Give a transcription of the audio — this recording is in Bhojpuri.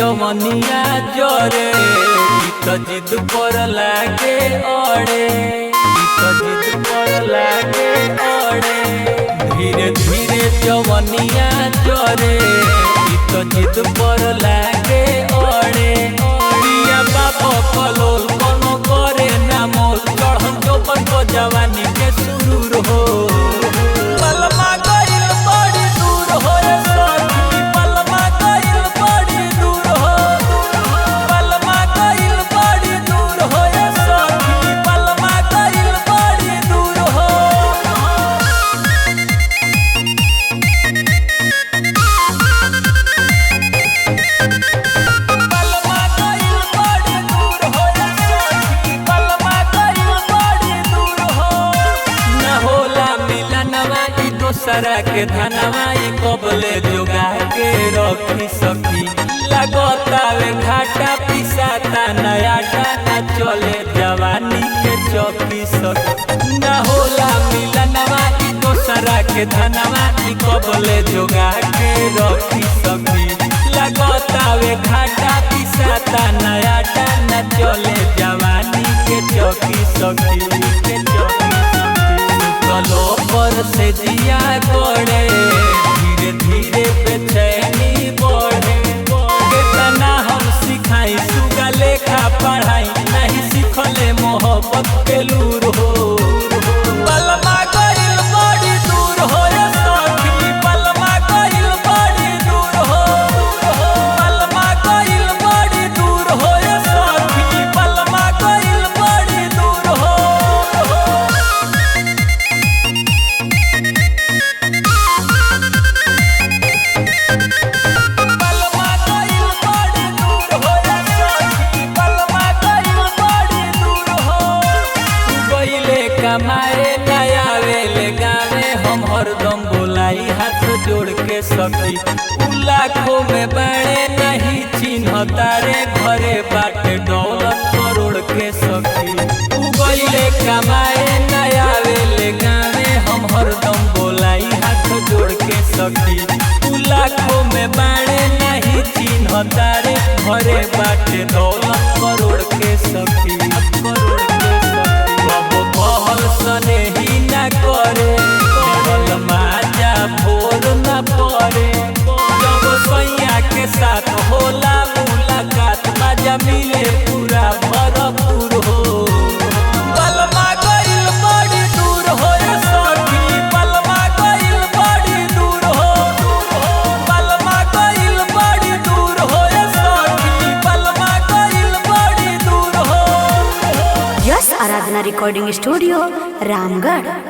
जवनिया जोरे तो जिद पर लागे ओड़े तो जिद पर लागे ओड़े धीरे धीरे जवनिया जोरे तो जिद पर लागे ओड़े पिया बाप कलोल कोनो करे ना मोल चढ़ल जोबन को जवानी के सुरूर हो पलमा गइल बड़ी दूर हो रे सखी पलमा गइल बड़ी दूर हो पलमा गइल बड़ी दूर हो रे सखी पलमा गइल बड़ी दूर हो पलमा गइल बड़ी दूर हो रे सखी पलमा गइल बड़ी दूर हो ना होला मिलनवा ई दोसरा के धनवा ई कबले जोगा के रखी सकी लगतावे घाटा पिसाता नया ना चले जवानी के चौकी सकी ना होला मिलनवा ई दोसरा के धनवा ई कबले जोगा के रखी सकी लगतावे घाटा पिसाता नया ना चले जवानी के चौकी सकी के चौकी कलो पर से जिया गोड़े धीरे धीरे बेचैनी बढ़े कितना हम सिखाई सुगा लेखा पढ़ाई नहीं सिखले मोहब्बत के लूर हो पलमा गइल बड़ी दूर हो रे सखी पलमा गइल बड़ी दूर हो पलमा गइल बड़ी दूर हो रे सखी पलमा गइल बड़ी दूर हो पलमा गइल बड़ी दूर हो रे सखी पलमा गइल बड़ी दूर हो गइले कमाए ना आवेले गावे हम हरदम बोलाई हाथ जोड़ के सखी उ लाखों में बड़े नहीं चिन्हता रे घरे बाटे दौलत करोड़ के सखी उ गइले कमाए ना आवेले गावे हम हरदम बोलाई हाथ जोड़ के सखी उ लाखों में बड़े नहीं चिन्हता रे घरे बाटे दौलत करोड़ के सखी करोड़ के सखी अब कहल सने ही ना करे केवल माजा भोर न पड़े जब सैया के साथ होला मुलाकात मजा मिले पूरा भरपूर हो पलमा गइल बड़ी दूर हो रे सखी पलमा गइल बड़ी दूर हो पलमा गइल बड़ी दूर हो रे सखी पलमा गइल बड़ी दूर हो यस आराधना रिकॉर्डिंग स्टूडियो रामगढ़।